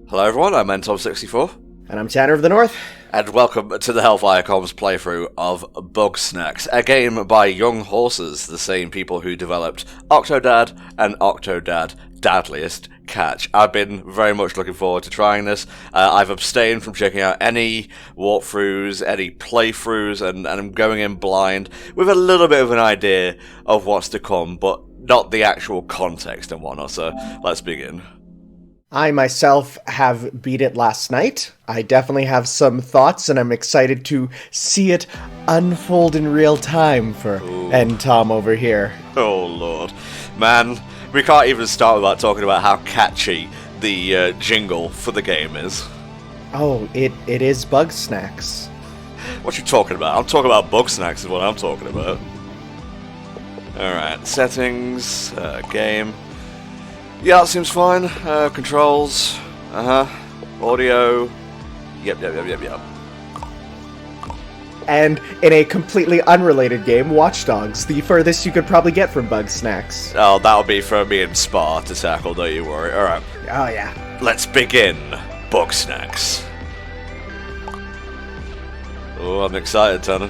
Hello everyone, I'm NTom64. And I'm Tanner of the North. And welcome to the Hellfire Comms playthrough of Bugsnax, a game by Young Horses, the same people who developed Octodad and Octodad Dadliest Catch. I've been very much looking forward to trying this. I've abstained from checking out any walkthroughs, any playthroughs, and I'm going in blind with a little bit of an idea of what's to come, but not the actual context and whatnot, so let's begin. I myself have beat it last night. I definitely have some thoughts, and I'm excited to see it unfold in real time for NTom over here. Oh lord. Man, we can't even start without talking about how catchy the jingle for the game is. Oh, it is Bugsnax. What you talking about? I'm talking about Bugsnax is what I'm talking about. Alright, settings, game. Yeah, that seems fine. Controls. Audio. Yep. And in a completely unrelated game, Watch Dogs, the furthest you could probably get from Bugsnax. Oh, that'll be for me and Spa to tackle, don't you worry. Alright. Oh, yeah. Let's begin Bugsnax. Oh, I'm excited, Tanner.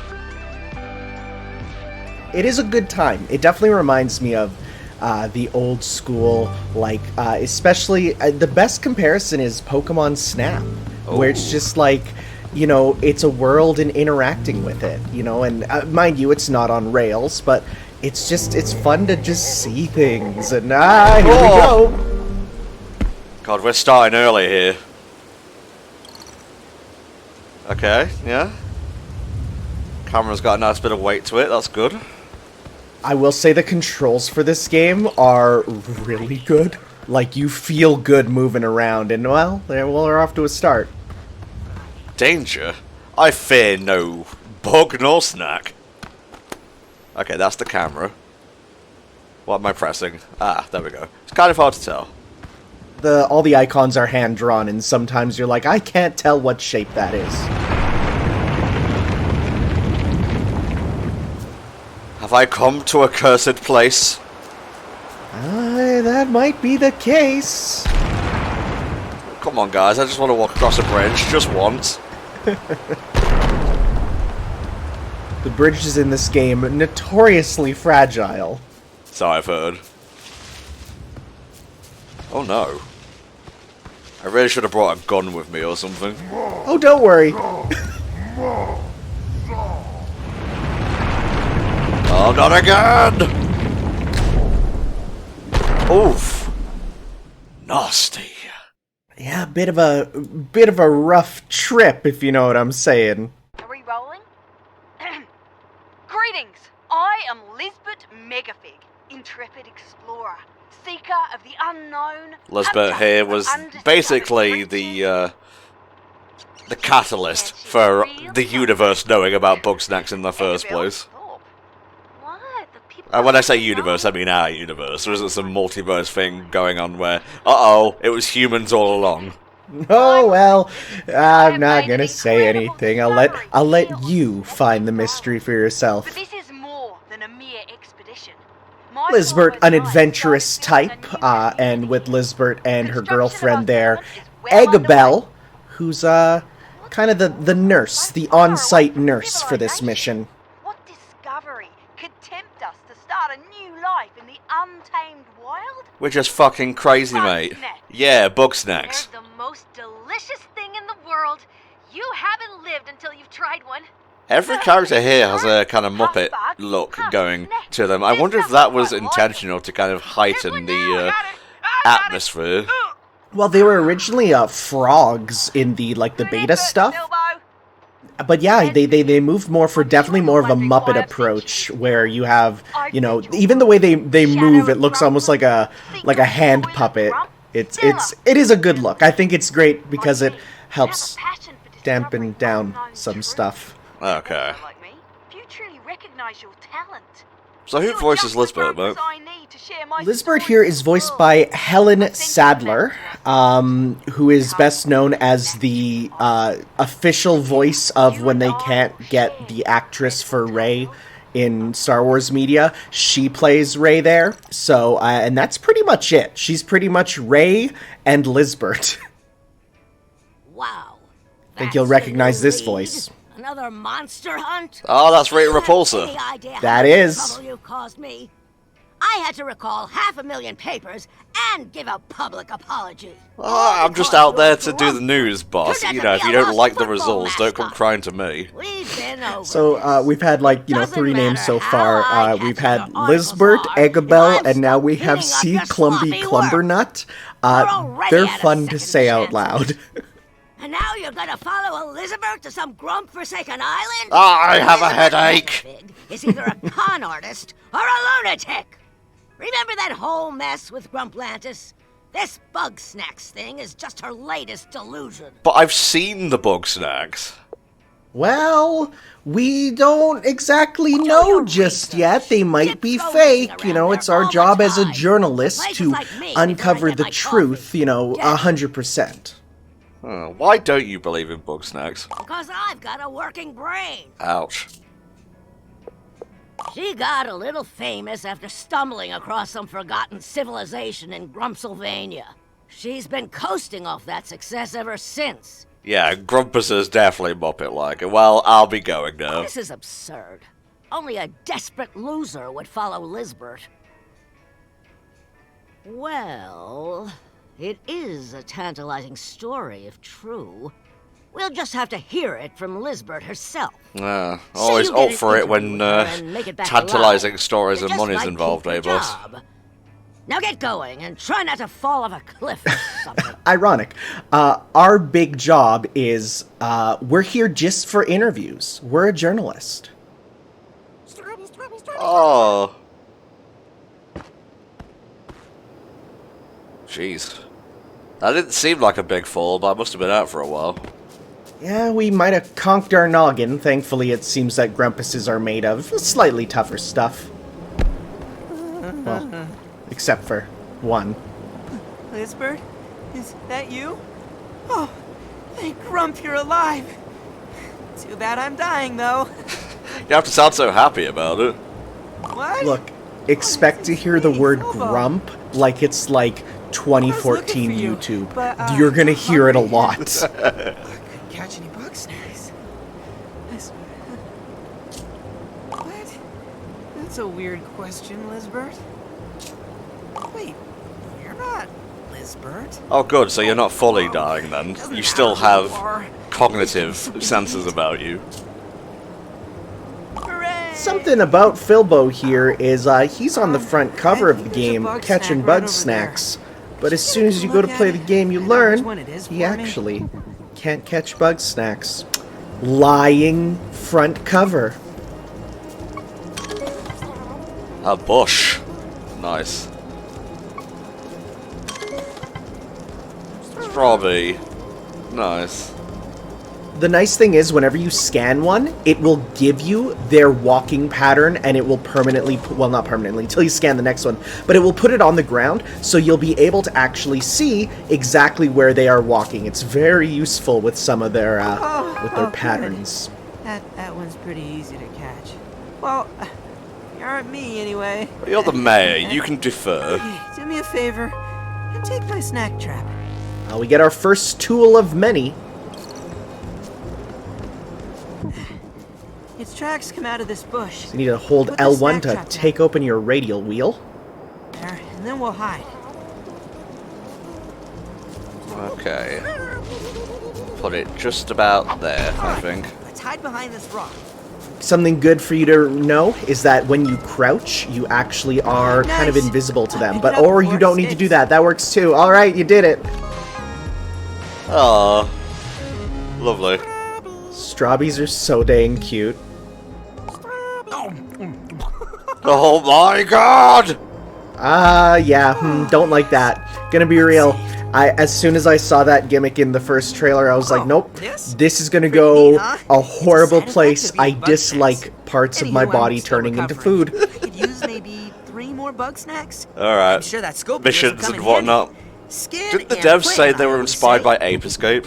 It is a good time. It definitely reminds me of the old school, like, especially, the best comparison is Pokemon Snap, where it's just like, you know, it's a world and interacting with it, you know, and mind you, it's not on rails, but it's fun to just see things, and here we go! God, we're starting early here. Okay, yeah. Camera's got a nice bit of weight to it, that's good. I will say the controls for this game are really good. Like, you feel good moving around, and, well, we're off to a start. Danger? I fear no bug nor snack. Okay, that's the camera. What am I pressing? Ah, there we go. It's kind of hard to tell. All the icons are hand-drawn, and sometimes you're like, I can't tell what shape that is. Have I come to a cursed place? That might be the case. Come on, guys, I just want to walk across a bridge, just once. The bridges in this game are notoriously fragile. So I've heard. Oh no. I really should have brought a gun with me or something. Oh, don't worry. Oh, not again! Oof. Nasty. Yeah, a bit of a rough trip, if you know what I'm saying. Are we rolling? Greetings! I am Lizbert Megafig, intrepid explorer, seeker of the unknown. Lizbert here was basically the catalyst for the universe knowing about Bugsnax in the first place. When I say universe, I mean our universe. There isn't some multiverse thing going on where, it was humans all along. Oh well, I'm not gonna say anything. I'll let you find the mystery for yourself. But this is more than a mere expedition. Lizbert, an adventurous type, and with Lizbert and her girlfriend there, Eggabell, who's kind of the nurse, the on-site nurse for this mission. What discovery could tempt us to start a new life in the untamed wild? We're just fucking crazy, mate. Yeah, Bugsnax. They're the most delicious thing in the world. You haven't lived until you've tried one. Every character here has a kind of Muppet look going to them. I wonder if that was intentional to kind of heighten the atmosphere. Well, they were originally frogs in the beta stuff. But yeah, they moved more for definitely more of a Muppet approach, where you have, you know, even the way they move, it looks almost like a hand puppet. It is a good look. I think it's great because it helps dampen down some stuff. Okay. You truly recognize your talent. So who voices Lizbert, mate? Lizbert here is voiced by Helen Sadler, who is best known as the official voice of when they can't get the actress for Rey in Star Wars media. She plays Rey there, so and that's pretty much it. She's pretty much Rey and Lizbert. wow. Think you'll recognize this voice. Another monster hunt? Oh, that's Rita Do you have Repulsa. any idea That how much is. trouble you caused me? I had to recall 500,000 papers and give a public apology. Oh, I'm just out there to do the news, boss. You know, if you don't like the results, don't come crying to me. We've been over So, we've had, like, you know, Doesn't 3 names so matter far. how I We've catch had your articles Lizbert, are, if Egabel, I'm and now we still have cleaning up C. your Clumby sloppy Clumbernut. We're already They're at a fun to second say out chance. loud. And now you're gonna follow Elizabeth to some grump-forsaken island? I have a Lizbert headache. Megafig is either a con artist or a lunatic. Remember that whole mess with Grumplantis? This Bugsnax thing is just her latest delusion. But I've seen the Bugsnax. Well, we don't exactly know your just research. yet. They might Kids be go fake. missing You know, around it's there our all the job as a time. journalist Places to like me before I uncover get the my truth, coffee. you know, Yeah. 100%. Why don't you believe in Bugsnax? Because I've got a working brain. Ouch. She got a little famous after stumbling across some forgotten civilization in Grumpsylvania. She's been coasting off that success ever since. Yeah, Grumpuses definitely Muppet-like. Well, I'll be going now. This is absurd. Only a desperate loser would follow Lizbert. Well, it is a tantalizing story if true. We'll just have to hear it from Lizbert herself. Always you get up an for it interview when with her and make it back tantalizing alive. stories You and just money's might involved, keep eh, your boss? job. Now get going and try not to fall off a cliff or something. Ironic. Our big job is, we're here just for interviews. We're a journalist. Oh. Jeez. That didn't seem like a big fall, but I must have been out for a while. Yeah, we might have conked our noggin. Thankfully, it seems that Grumpuses are made of slightly tougher stuff. Well, except for one. Lizbert, is that you? Oh, thank Grump you're alive. Too bad I'm dying, though. You have to sound so happy about it. What? Look, expect to hear the word grump like it's like 2014 for you, YouTube. but, You're gonna hear it a hungry. lot. Couldn't catch any Bugsnax. What? That's a weird question, Lizbert. Wait, you're not Lizbert. Oh good, so you're not fully dying then. Doesn't You still matter who have you are. cognitive senses about you. Hooray! Something about Philbo here is he's on the front cover of the game catching Bugsnax. But as soon as you go to play the game, you learn he actually can't catch Bugsnax. Lying front cover. A bush. Nice. Strawberry. Nice. The nice thing is, whenever you scan one, it will give you their walking pattern, and it will permanently, well, not permanently, until you scan the next one, but it will put it on the ground, so you'll be able to actually see exactly where they are walking. It's very useful with some of their, good. patterns. That one's pretty easy to catch. Well, you aren't me anyway. You're the mayor, you can defer. Hey, do me a favor and take my snack trap. We get our first tool of many. Its tracks come out of this bush. You need to hold Put the L1 snack to trap take open your radial wheel. there, and then we'll hide. Okay. Put it just about there, I think. Let's hide behind this rock. Something good for you to know is that when you crouch, you actually are kind of Nice. invisible to them. Pick But it up or you before it don't need to sticks. do that. That works too. All right, you did it. Oh, lovely. Strawberries are so dang cute. Oh my god! Yeah, don't like that. Gonna be real. As soon as I saw that gimmick in the first trailer, I was like, nope, this is gonna go neat, huh? a horrible It's a side place. effect of I eating Bugsnax. dislike parts of my Anywho, I'm body still turning into recovering. food. I could use maybe 3 more Bugsnax. I'm Alright. sure that scope Missions and whatnot. Didn't the and devs plan, say they I were would inspired say. by Ape Escape?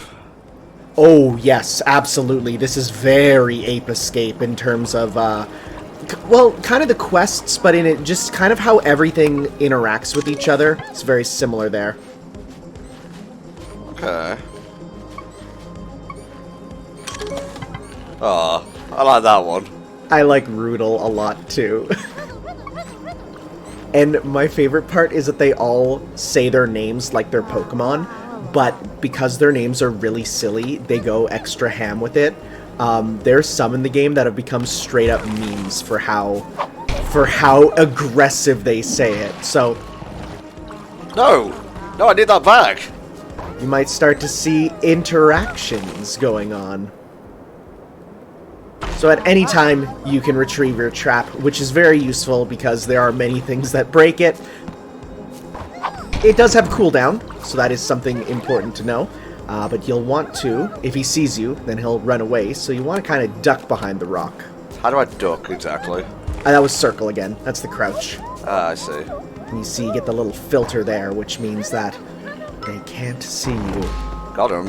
Oh, yes, absolutely. This is very Ape Escape in terms of, well, kind of the quests, but in it, just kind of how everything interacts with each other. It's very similar there. Okay. Aw, I like that one. I like Rudel a lot too. And my favorite part is that they all say their names like their Pokemon, but because their names are really silly, they go extra ham with it. There's some in the game that have become straight up memes for how aggressive they say it. So No, I need that back. you might start to see interactions going on. So at any time, you can retrieve your trap, which is very useful because there are many things that break it. It does have cooldown, so that is something important to know. But you'll want to, if he sees you, then he'll run away, so you want to kind of duck behind the rock. How do I duck exactly? That was circle again. That's the crouch. Ah, I see. And you see you get the little filter there, which means that they can't see you. Got him.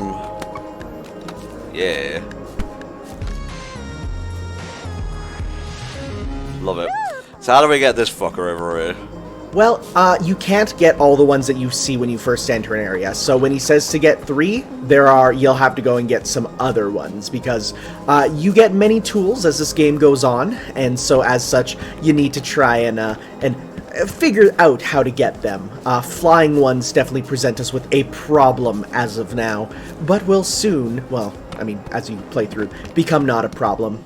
Yeah. Love it. So how do we get this fucker over here? Well, you can't get all the ones that you see when you first enter an area. So when he says to get 3, you'll have to go and get some other ones because you get many tools as this game goes on, and so as such, you need to try and figure out how to get them. Flying ones definitely present us with a problem as of now, but will soon, well, I mean, as you play through, become not a problem.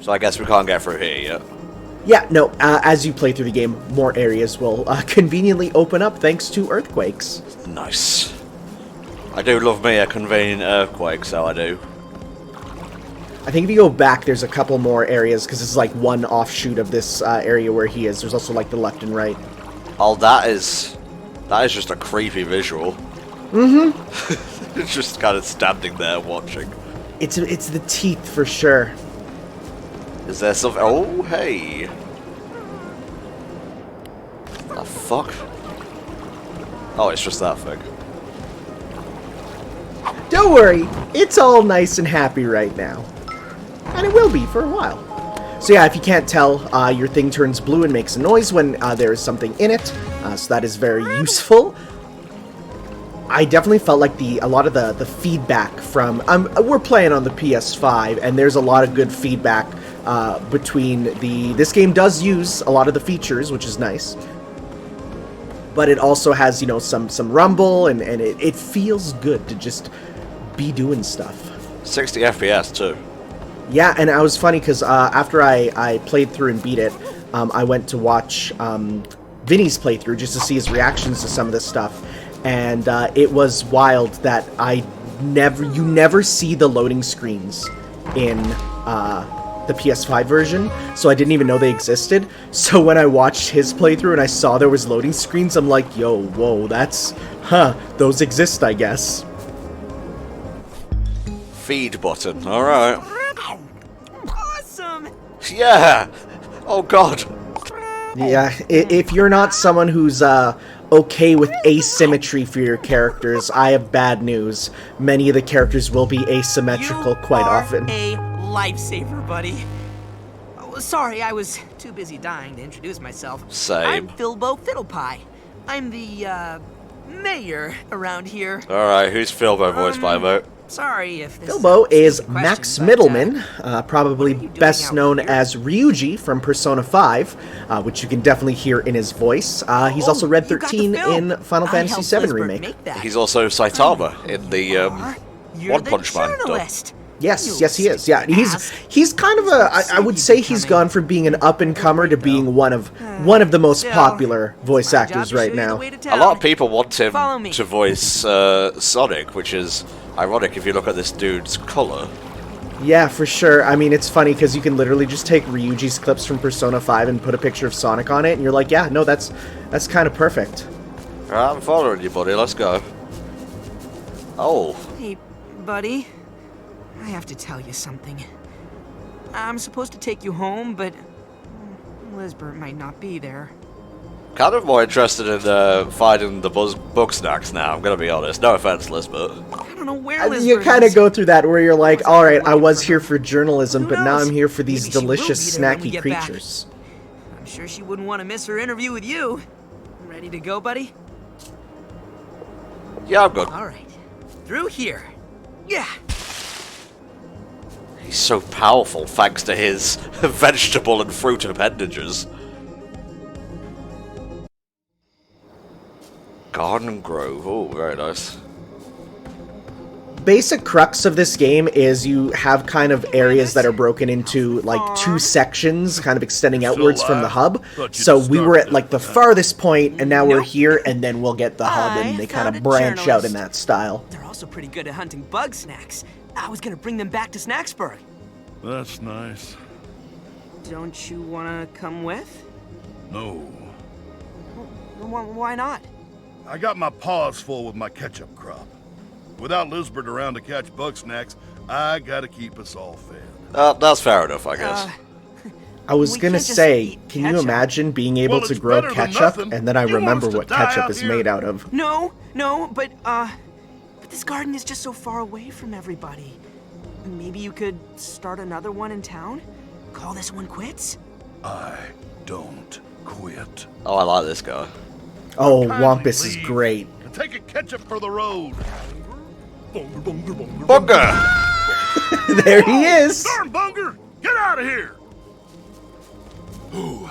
So I guess we can't get through here yet. Yeah, no, as you play through the game, more areas will conveniently open up thanks to earthquakes. Nice. I do love me a convenient earthquake, so I do. I think if you go back, there's a couple more areas, because this is like one offshoot of this area where he is. There's also like the left and right. Oh, that is just a creepy visual. Mm-hmm. It's just kind of standing there watching. It's the teeth for sure. Is there something? Oh, hey. The fuck? Oh, it's just that thing. Don't worry, it's all nice and happy right now. And it will be for a while. So yeah, if you can't tell, your thing turns blue and makes a noise when there is something in it. So that is very useful. I definitely felt like a lot of the feedback from... we're playing on the PS5, and there's a lot of good feedback between this game does use a lot of the features, which is nice, but it also has, you know, some rumble, and it feels good to just be doing stuff. 60 FPS too. Yeah, and it was funny because after I played through and beat it, I went to watch Vinny's playthrough just to see his reactions to some of this stuff, and it was wild that you never see the loading screens in the PS5 version, so I didn't even know they existed. So when I watched his playthrough and I saw there was loading screens, I'm like, yo, whoa, those exist, I guess. Feed button, alright. Awesome! Yeah! Oh god! Yeah, if you're not someone who's okay with asymmetry for your characters, I have bad news. Many of the characters will be asymmetrical quite often. A lifesaver, buddy. Oh, sorry, I was too busy dying to introduce myself. Same. I'm Filbo Fiddlepie. I'm the mayor around here. Alright, who's Filbo voiced by, mate? Sorry if this Filbo is question, Max but, Middleman, probably what are you doing best out known here? as Ryuji from Persona 5, which you can definitely hear in his voice. He's also Red you got the 13 film. in Final I Fantasy helped VII Lizbert Remake. make that. He's also Saitama in the You're One the Punch Man dub. journalist. Yes, You he is. Yeah, ass. he's kind of I would say he's gone from being an up-and-comer to being one of the most Still, popular voice my job actors to right show you the now. way to A town. lot of people want him Follow me. to voice Sonic, which is ironic if you look at this dude's color. Yeah, for sure. I mean, it's funny because you can literally just take Ryuji's clips from Persona 5 and put a picture of Sonic on it, and you're like, yeah, no, that's kind of perfect. Alright, I'm following you, buddy. Let's go. Oh. Hey, buddy. I have to tell you something. I'm supposed to take you home, but Lizbert might not be there. Kind of more interested in finding the Bugsnax now, I'm gonna be honest. No offense, Lizbert. I don't know where Lizbert You kind of is. go through that where you're like, all right, I was here for journalism, Who but now knows? I'm here for these Maybe she will delicious, be there when we snacky get back. creatures. I'm sure she wouldn't want to miss her interview with you. Ready to go, buddy? Yeah, I'm good. All right. Through here. Yeah. He's so powerful thanks to his vegetable and fruit appendages. Garden Grove. Oh, very nice. Basic crux of this game is you have kind of areas that are broken into like 2 sections, kind of extending outwards from the hub. So we were at like the farthest point, and now we're here, and then we'll get the hub, and they kind of branch out in that style. They're also pretty good at hunting Bugsnax. I was gonna bring them back to Snacksburg. That's nice. Don't you wanna come with? No. Why not? I got my paws full with my ketchup crop. Without Lizbert around to catch Bugsnax, I gotta keep us all fed. That's fair enough, I guess. I was We gonna can't just say, eat can you ketchup. imagine being able Well, to it's grow better than ketchup, nothing. and then I You want remember us to what die ketchup out is here? made out of? No, but this garden is just so far away from everybody. Maybe you could start another one in town? Call this one quits? I don't quit. Oh, I like this guy. Oh, Kindly Wampus is leave great. And take a ketchup for the road. Bunga! There he is! Darn Bunger! Get out of here! Ooh.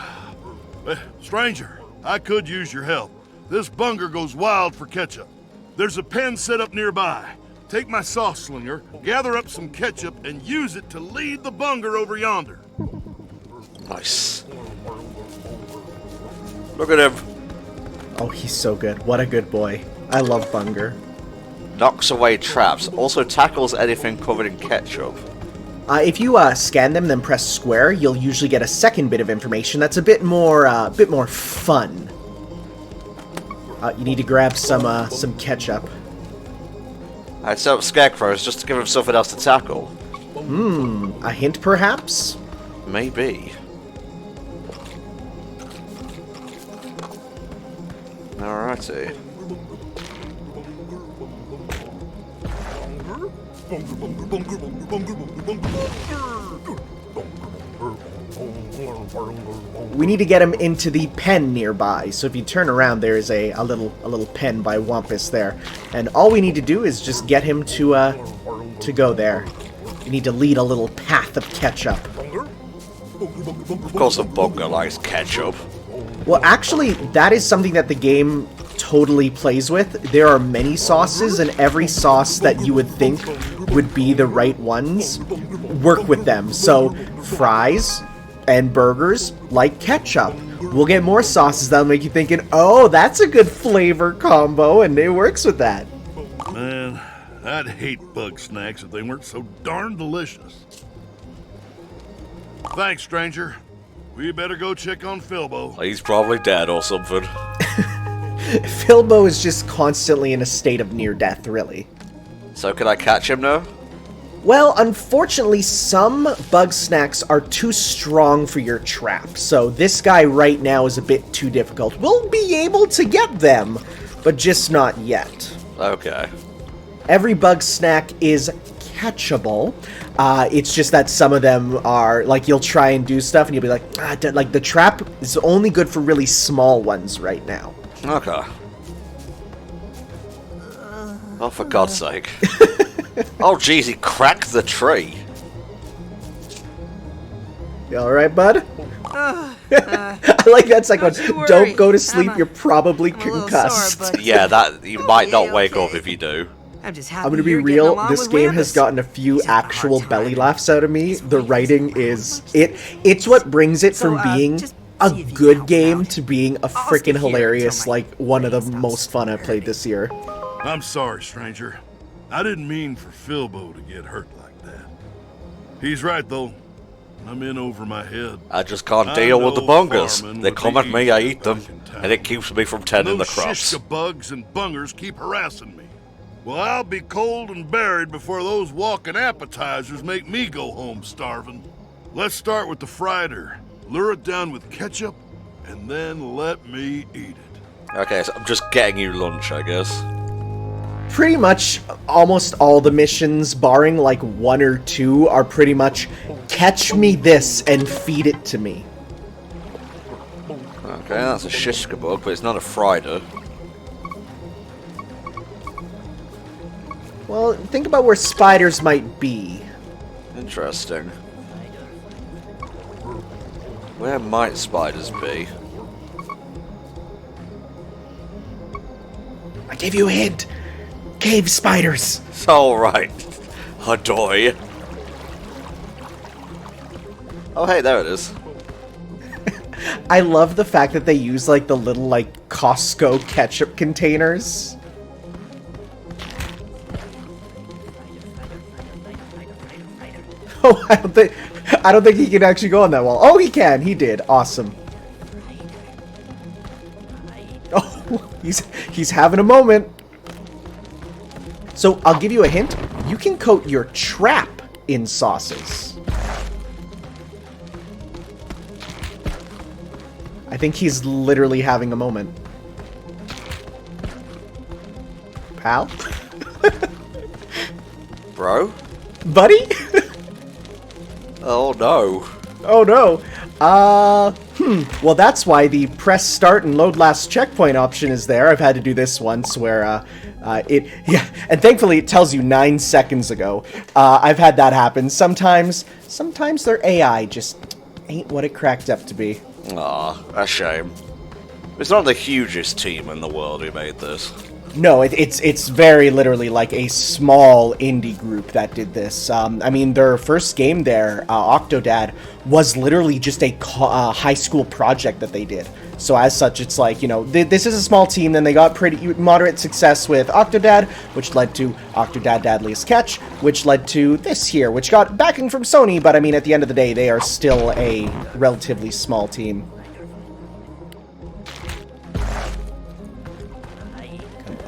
Stranger, I could use your help. This Bunger goes wild for ketchup. There's a pen set up nearby. Take my sauce slinger, gather up some ketchup, and use it to lead the Bunger over yonder. Nice. Look at him. Oh, he's so good. What a good boy. I love Bunger. Knocks away traps. Also tackles anything covered in ketchup. If you scan them, then press square, you'll usually get a second bit of information that's a bit more fun. You need to grab some ketchup. I'd set up scarecrows just to give him something else to tackle. A hint, perhaps? Maybe. Alrighty. We need to get him into the pen nearby. So if you turn around, there is a little pen by Wampus there, and all we need to do is just get him to go there. You need to lead a little path of ketchup. Of course, a bunga likes ketchup. Well, actually, that is something that the game totally plays with. There are many sauces, and every sauce that you would think would be the right ones work with them. So, fries and burgers like ketchup. We'll get more sauces that'll make you thinking, oh, that's a good flavor combo, and it works with that. Man, I'd hate Bugsnax if they weren't so darn delicious. Thanks, stranger. We better go check on Philbo. He's probably dead or something. Philbo is just constantly in a state of near death, really. So can I catch him now? Well, unfortunately, some Bugsnax are too strong for your trap, so this guy right now is a bit too difficult. We'll be able to get them, but just not yet. Okay. Every Bugsnax is catchable. It's just that some of them are, like, you'll try and do stuff, and you'll be like, like, the trap is only good for really small ones right now. Okay. Oh, for God's sake. Oh, jeez, he cracked the tree. You alright, bud? I like that second one. Don't go to sleep, you're probably concussed. Sore, but Yeah, that you might not wake up if you do. I'm just happy I'm gonna be you're getting real, along this with game has Wampus. gotten a few He's having a actual hard belly time. laughs out of me. The writing is... It's what brings it from being just a see if you can good help game out. to being a I'll stay freaking here until hilarious, my like, one of the brain most stops fun I've played this year. I'm sorry, stranger. I didn't mean for Philbo to get hurt like that. He's right, though. I'm in over my head. I just can't I deal with the know bungas. farming They would come be at me, I easier eat them, back in town. and it keeps me from tending the Those crops. shishka bugs and bungers keep harassing me. Well, I'll be cold and buried before those walking appetizers make me go home starving. Let's start with the frieder. Lure it down with ketchup, and then let me eat it. Okay, so I'm just getting you lunch, I guess. Pretty much almost all the missions, barring like one or two, are pretty much catch me this and feed it to me. Okay, that's a shishka bug, but it's not a frieder. Well, think about where spiders might be. Interesting. Where might spiders be? I gave you a hint. Cave spiders. It's alright. Adoy. Oh hey, there it is. I love the fact that they use like the little like Costco ketchup containers. Oh, I don't think he can actually go on that wall. Oh, he can. He did. Awesome. Oh, he's having a moment. So I'll give you a hint. You can coat your trap in sauces. I think he's literally having a moment. Pal? Bro? Buddy? Oh no. Oh no. Well, that's why the press start and load last checkpoint option is there. I've had to do this once where, yeah, and thankfully it tells you 9 seconds ago. I've had that happen. Sometimes their AI just ain't what it cracked up to be. Aw, a shame. It's not the hugest team in the world who made this. No, it's very literally like a small indie group that did this. I mean, their first game there, Octodad, was literally just a high school project that they did. So as such, it's like, you know, this is a small team. Then they got pretty moderate success with Octodad, which led to Octodad Deadliest Catch, which led to this here, which got backing from Sony. But I mean, at the end of the day, they are still a relatively small team.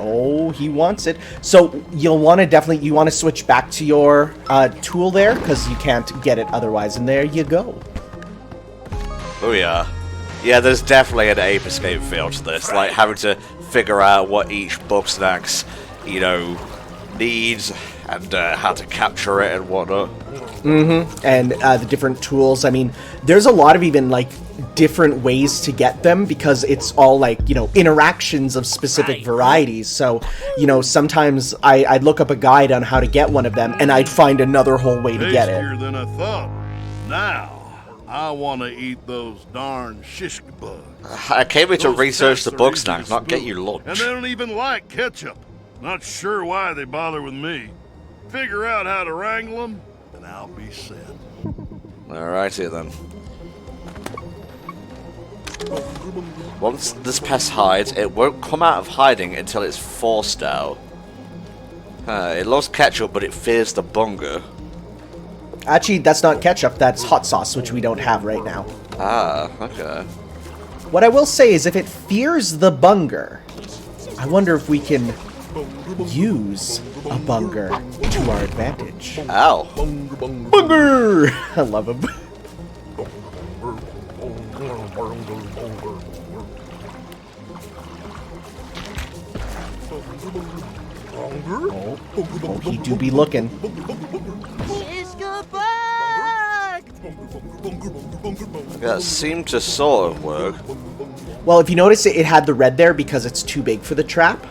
Oh, he wants it. So you'll want to you want to switch back to your tool there, because you can't get it otherwise. And there you go. Oh yeah. Yeah, there's definitely an ape escape feel to this. Like having to figure out what each Bugsnax, you know, needs and how to capture it and whatnot. Mm-hmm. And the different tools. I mean, there's a lot of even like different ways to get them, because it's all like, you know, interactions of specific varieties. So, you know, sometimes I'd look up a guide on how to get one of them, and I'd find another whole way to get it. Tastier than I thought. Now, I want to eat those darn shish bugs. I came here to Those research the snacks are Bugsnax, easy not to get spoon. you lunch. And they don't even like ketchup. Not sure why they bother with me. Figure out how to wrangle them, and I'll be set. Alrighty then. Once this pest hides, it won't come out of hiding until it's forced out. It loves ketchup, but it fears the bunger. Actually, that's not ketchup, that's hot sauce, which we don't have right now. Ah, okay. What I will say is, if it fears the bunger, I wonder if we can use a bunger to our advantage. Ow. Bunger! I love him. Oh, he do be looking. Yeah, it seemed to sort of work. Well, if you notice, it had the red there because it's too big for the trap.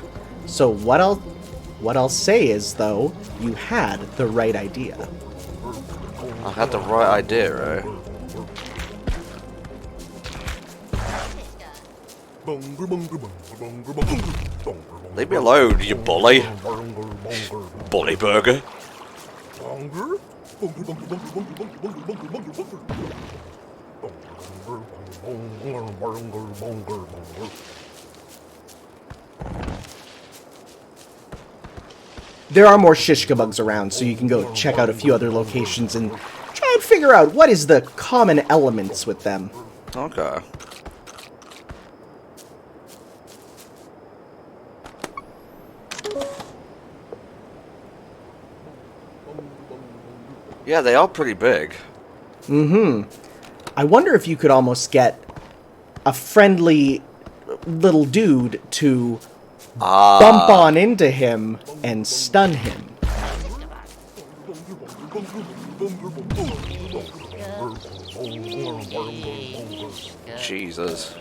So what I'll say is, though, you had the right idea. I had the right idea, right? Leave me alone, you bully. Bully burger. There are more shishka bugs around, so you can go check out a few other locations and try and figure out what is the common elements with them. Okay. Yeah, they are pretty big. Mm-hmm. I wonder if you could almost get a friendly little dude to bump on into him and stun him. Jesus.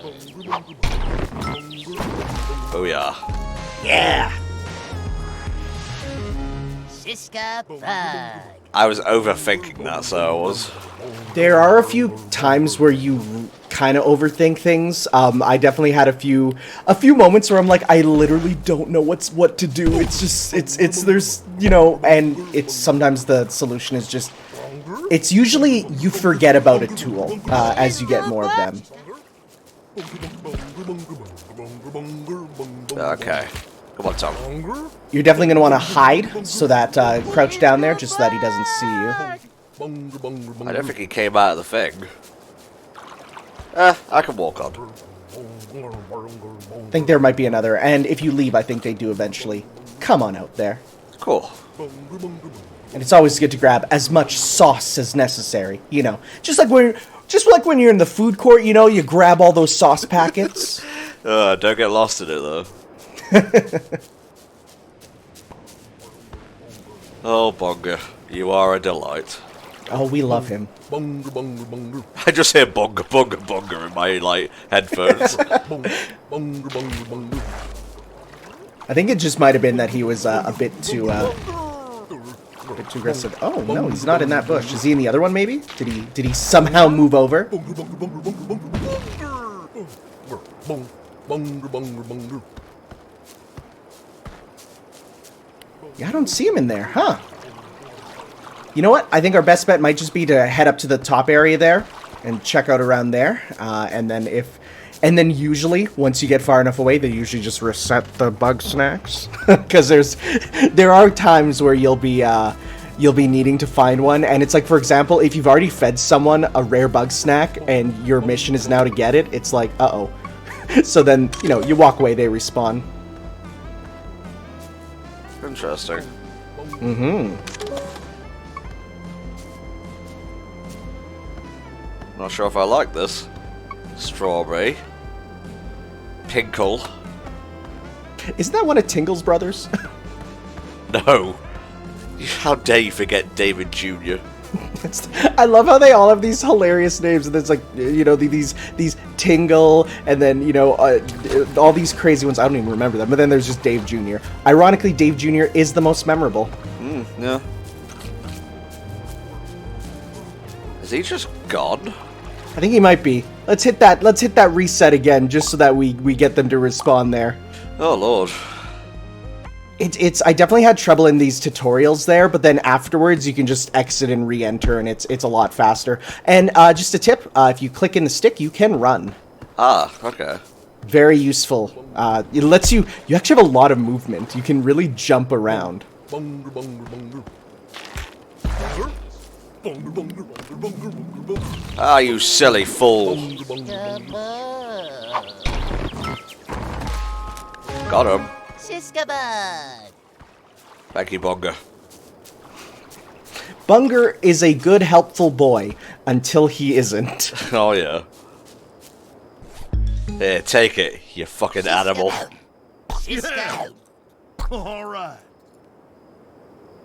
Oh yeah. Yeah! Siska Bug. I was overthinking that, so I was. There are a few times where you kind of overthink things. I definitely had a few moments where I'm like, I literally don't know what to do. It's just, it's there's, you know, and it's sometimes the solution is just, it's usually you forget about a tool as you get more of them. Okay. Come on, Tom. You're definitely going to want to hide, so that crouch down there, just so that he doesn't see you. I don't think he came out of the thing. I can walk on. I think there might be another, and if you leave, I think they do eventually come on out there. Cool. And it's always good to grab as much sauce as necessary, you know. Just like when you're in the food court, you know, you grab all those sauce packets. Don't get lost in it, though. Oh, Bonga, you are a delight. Oh, we love him. I just hear bonga, bonga, bonga in my, like, headphones. I think it just might have been that he was a bit too aggressive. Oh, no, he's not in that bush. Is he in the other one, maybe? Did he somehow move over? Yeah, I don't see him in there, huh? You know what? I think our best bet might just be to head up to the top area there and check out around there. And then usually, once you get far enough away, they usually just reset the Bugsnax. Because there are times where you'll be needing to find one, and it's like, for example, if you've already fed someone a rare Bugsnax and your mission is now to get it, it's like, uh-oh. So then, you know, you walk away, they respawn. Interesting. Mm-hmm. Not sure if I like this. Strawberry. Pinkle. Isn't that one of Tingle's brothers? No. How dare you forget David Jr.? I love how they all have these hilarious names, and there's like, you know, these Tingle, and then, you know, all these crazy ones. I don't even remember them. But then there's just Dave Jr. Ironically, Dave Jr. is the most memorable. Yeah. Is he just gone? I think he might be. Let's hit that reset again, just so that we get them to respawn there. Oh lord. I definitely had trouble in these tutorials there, but then afterwards you can just exit and re-enter, and it's a lot faster. And just a tip, if you click in the stick, you can run. Ah, okay. Very useful. It lets you actually have a lot of movement. You can really jump around. Ah, you silly fool. Got him. Siska Bug. Thank you, Bonga. Bunger is a good, helpful boy until he isn't. Oh, yeah. Here, take it, you fucking animal. Siska. All right.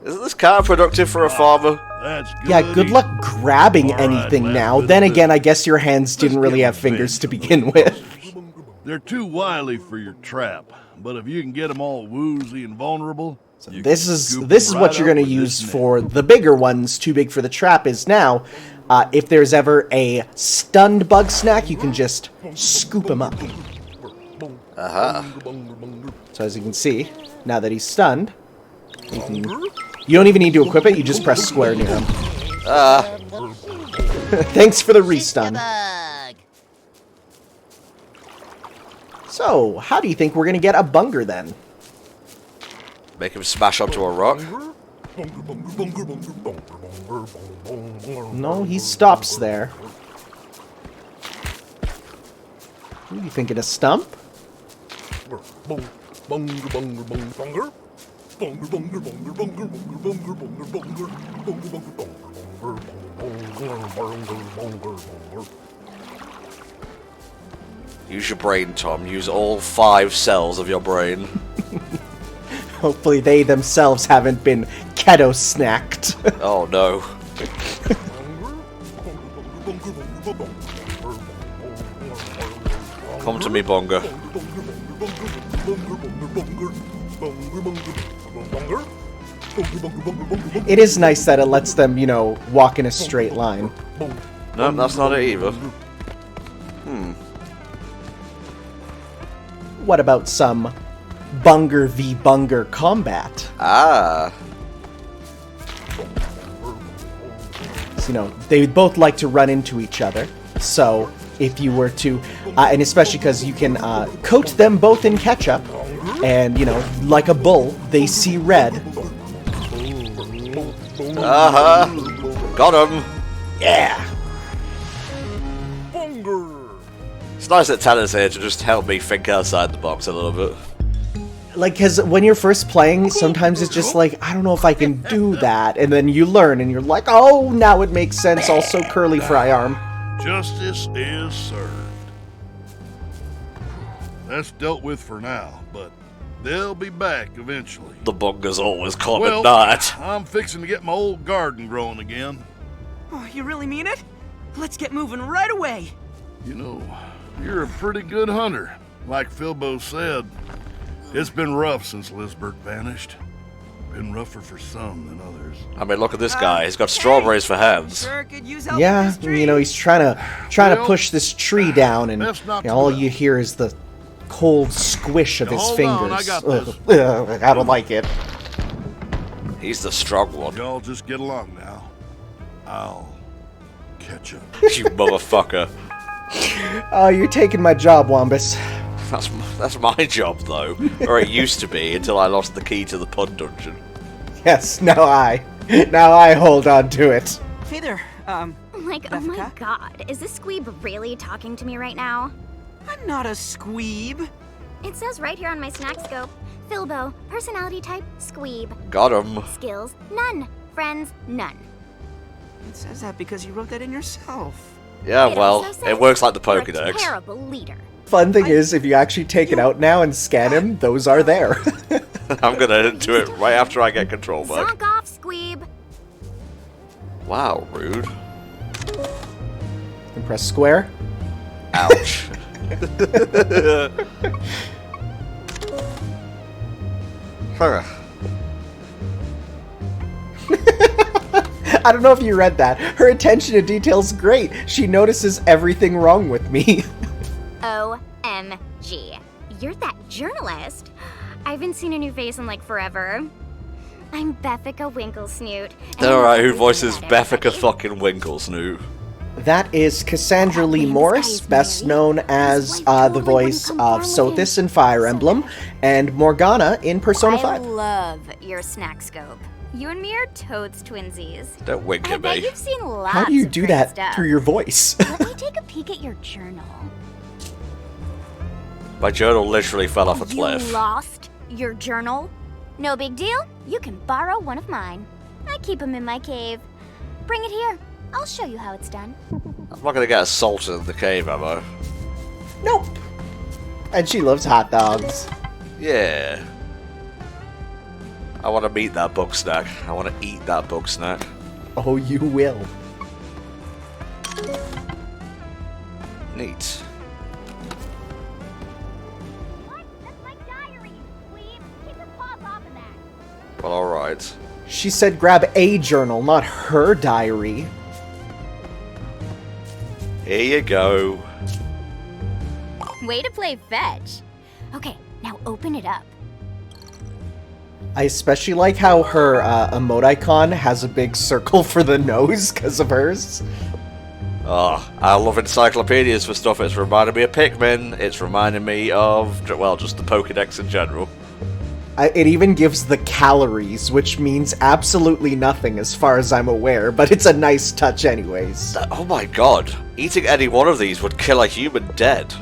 Isn't this counterproductive for a farmer? That's good. Yeah, good luck grabbing All right, anything lad, now. let's Then do again, it. I guess your hands didn't Let's really get have them fingers fixed. to begin with. They're too wily for your trap, but if you can get them all woozy and vulnerable, you This can is scoop this is them what right you're up going to with use this net. for the bigger ones. Too big for the trap is now. If there's ever a stunned Bugsnax, you can just scoop him up. So as you can see, now that he's stunned, you don't even need to equip it. You just press square near him. Thanks for the restun. Bug. So, how do you think we're going to get a Bunger then? Make him smash onto a rock? No, he stops there. What are you thinking, a stump? Use your brain, Tom. Use all 5 cells of your brain. Hopefully they themselves haven't been keto snacked. Oh no. Come to me, Bonga. It is nice that it lets them, you know, walk in a straight line. No, that's not it either. What about some Bunger v. Bunger combat? Ah. So, you know, they both like to run into each other. So, if you were to, and especially because you can coat them both in ketchup, and, you know, like a bull, they see red. Got him. Yeah! It's nice that Tanner's here to just help me think outside the box a little bit. Like, because when you're first playing, sometimes it's just like, I don't know if I can do that. And then you learn, and you're like, oh, now it makes sense. Also, curly fry arm. Justice is served. That's dealt with for now, but they'll be back eventually. The bunger's always come Well, at night. I'm fixing to get my old garden growing again. Oh, you really mean it? Let's get moving right away. You know, you're a pretty good hunter. Like Philbo said, it's been rough since Lizbert vanished. Been rougher for some than others. I mean, look at this guy. He's got strawberries for hands. Sure could use help Yeah, with this tree. you know, he's trying to Well, push this tree down, and that's not you know, all too bad. you hear is the cold squish of Now, his hold fingers. on, I got this. Ugh, I don't like it. He's the strong one. Y'all just get along now. I'll catch up. You motherfucker. Oh, you're taking my job, Wombus. That's my job, though. Or it used to be, until I lost the key to the pun dungeon. Yes, now I hold on to it. Hey there, Like, oh my Bethka? god, is this squeeb really talking to me right now? I'm not a squeeb. It says right here on my snack scope, Philbo, personality type, squeeb. Got him. Skills, none. Friends, none. It says that because you wrote that in yourself. Yeah, It well, also says it works like the you're a Pokédex. terrible leader. Fun thing is, if you actually take it out now and scan him, those are there. I'm gonna do it right after I get control back. Zonk off, squeeb. Wow, rude. And press square. Ouch. Huh. I don't know if you read that. Her attention to detail's great. She notices everything wrong with me. OMG. You're that journalist. I haven't seen a new face in like forever. I'm Beffica Winklesnoot. and I'm Alright, who looking voices at Beffica everybody. fucking Winklesnoot? That is Cassandra Lee Morris, best known as the voice of Sothis in Fire Emblem, and Morgana in Persona I 5. love your snack scope. You and me are toads twinsies. Don't wink I at bet me. you've seen lots How do you of do great that stuff. through your voice? Let me take a peek at your journal. My journal literally fell off a You cliff. lost your journal? No big deal. You can borrow one of mine. I keep them in my cave. Bring it here. I'll show you how it's done. I'm not gonna get assaulted in the cave, am I? Nope. And she loves hot dogs. Yeah. I want to meet that Bugsnax. I want to eat that Bugsnax. Oh, you will. Neat. What? That's my diary, Weeb. Keep your paws off of that. Well, alright. She said grab a journal, not her diary. Here you go. Way to play fetch. Okay, now open it up. I especially like how her emote icon has a big circle for the nose because of hers. Oh, I love encyclopedias for stuff. It's reminding me of Pikmin. It's reminding me of, well, just the Pokédex in general. It even gives the calories, which means absolutely nothing as far as I'm aware, but it's a nice touch anyways. Oh my god. Eating any one of these would kill a human dead.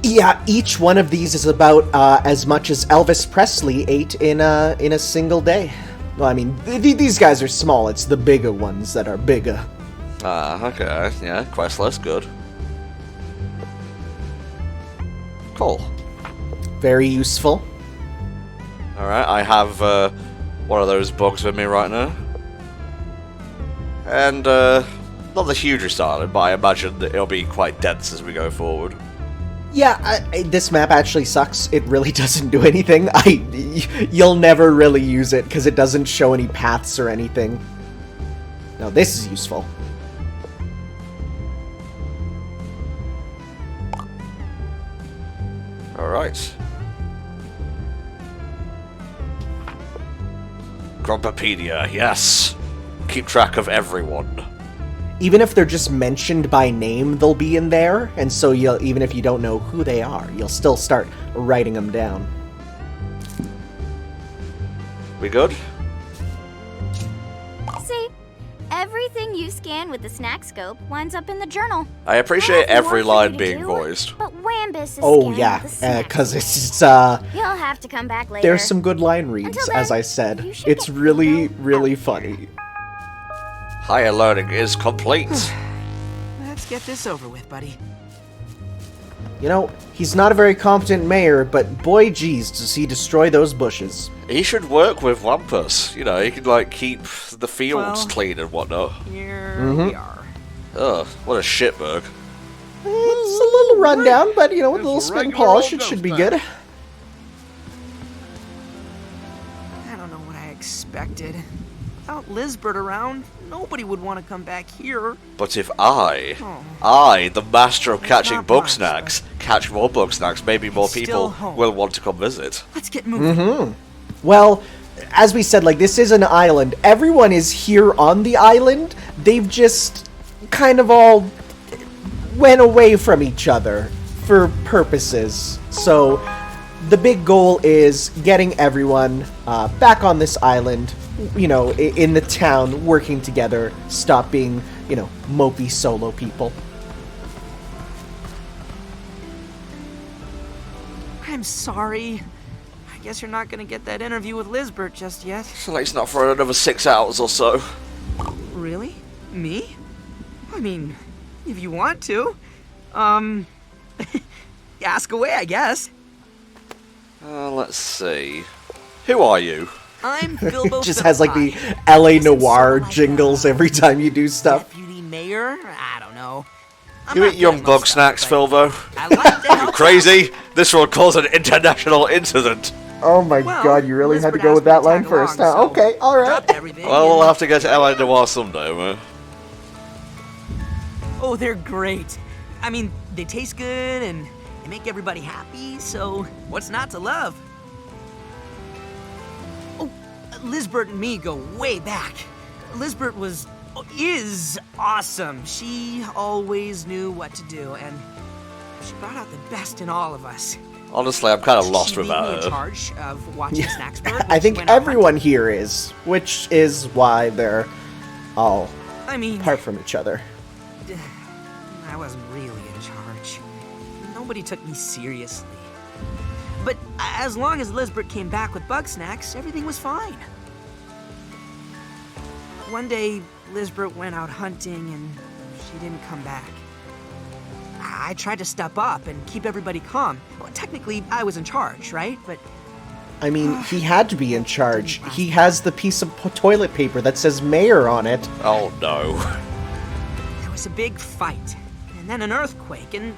Yeah, each one of these is about as much as Elvis Presley ate in a single day. Well, I mean, these guys are small. It's the bigger ones that are bigger. Ah, okay. Yeah, quest list, good. Cool. Very useful. Alright, I have one of those bugs with me right now. And, not the hugest island, but I imagine that it'll be quite dense as we go forward. Yeah, this map actually sucks. It really doesn't do anything. You'll never really use it because it doesn't show any paths or anything. Now this is useful. Alright. Grumpupedia, yes. Keep track of everyone. Even if they're just mentioned by name, they'll be in there, and so even if you don't know who they are, you'll still start writing them down. We good? See, everything you scan with the snack scope winds up in the journal. I appreciate I have every more for you line to being do, voiced. But Wambus is Oh scanning yeah, the snack because scope. it's You'll have to come back later. there's some good line reads, Until as then, I said. you should It's get really, out really there. funny. Higher learning is complete. Let's get this over with, buddy. You know, he's not a very competent mayor, but boy geez, does he destroy those bushes. He should work with Wampus. You know, he could, like, keep the fields Well- clean and whatnot. Here Mm-hmm. we are. Ugh, what a shitberg. It's a little rundown, but you know, with a little It's a spin regular polish, old it should ghost be town. good. I don't know what I expected. Without Lizbert around, nobody would want to come back here. But if I, the master of It's catching not much, Bugsnax, catch more Bugsnax, maybe more It's still people home. will want to come visit. Let's get moving. Well, as we said, like, this is an island. Everyone is here on the island. They've just kind of all went away from each other for purposes. So the big goal is getting everyone back on this island, you know, in the town, working together, stop being, you know, mopey solo people. I'm sorry. I guess you're not gonna get that interview with Lizbert just yet. So it's not for another 6 hours or so. Really? Me? I mean, if you want to. Ask away, I guess. Let's see. Who are you? I'm Bilbo. Just has like the Philippi. LA Guess I'm Noir sorta like jingles a every time you do stuff. Deputy mayor? I don't know. I'm You not eat young good at most Bugsnax, stuff, but Philbo? I like to help Crazy? This will cause an international incident. Oh my Well, god, you really had to Lizbert go with asked me that to line tag first, along, huh? so Okay, alright. dropped everything Well, we'll and- have to get to LA Noir someday, man. Oh, they're great. I mean, they taste good and they make everybody happy, so what's not to love? Oh, Lizbert and me go way back. Lizbert is awesome. She always knew what to do, and she brought out the best in all of us. Honestly, I'm kind of lost She leave me without in her. charge of watching Snacksburg. I which think went out everyone here is, which is why they're all hunting. I mean, apart from each other. I wasn't really in charge. Nobody took me seriously. But as long as Lizbert came back with Bugsnax, everything was fine. One day, Lizbert went out hunting and she didn't come back. I tried to step up and keep everybody calm. Well, technically, I was in charge, right? But I mean, he had to be in charge. He has the piece of toilet paper that says mayor on it. Oh no. there was a big fight, and then an earthquake, and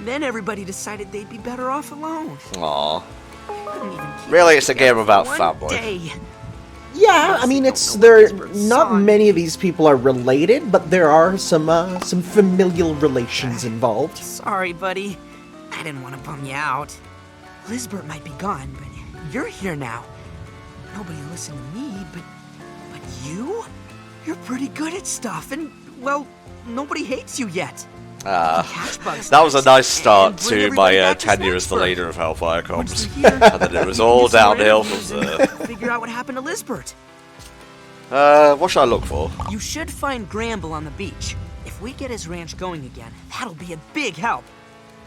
then everybody decided they'd be better off alone. Aw. Couldn't even keep Really, us it's a together game about for one family. day. Yeah, I mean, Don't it's know there. what Lizbert Not saw in many me. of these people are related, but there are some familial relations involved. Sorry, buddy. I didn't want to bum you out. Lizbert might be gone, but you're here now. Nobody listened to me, but you? You're pretty good at stuff, and, well, nobody hates you yet. That was a nice start to my tenure as the leader of Hellfire Comms. And then it was all downhill from there. Figure out what happened to Lizbert. What should I look for? You should find Gramble on the beach. If we get his ranch going again, that'll be a big help.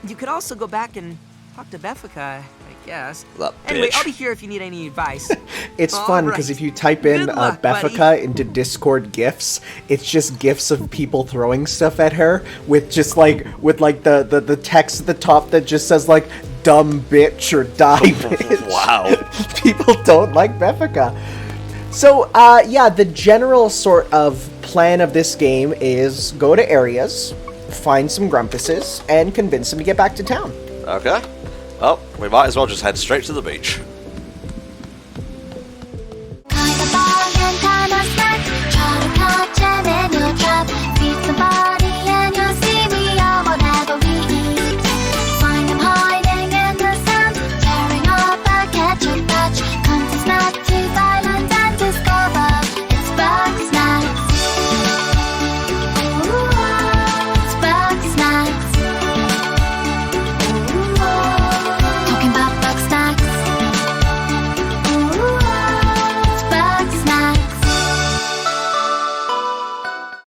You could also go back and talk to Beffica, I guess. That Anyway, bitch. I'll be here if you need any advice. It's All fun because right. if you type in Good luck, Beffica into Discord gifs, it's just gifs of people throwing stuff at her with just like the text at the top that just says like dumb bitch or die bitch. Wow. People don't like Beffica. So yeah, the general sort of plan of this game is go to areas, find some Grumpuses, and convince them to get back to town. Okay. Well, we might as well just head straight to the beach.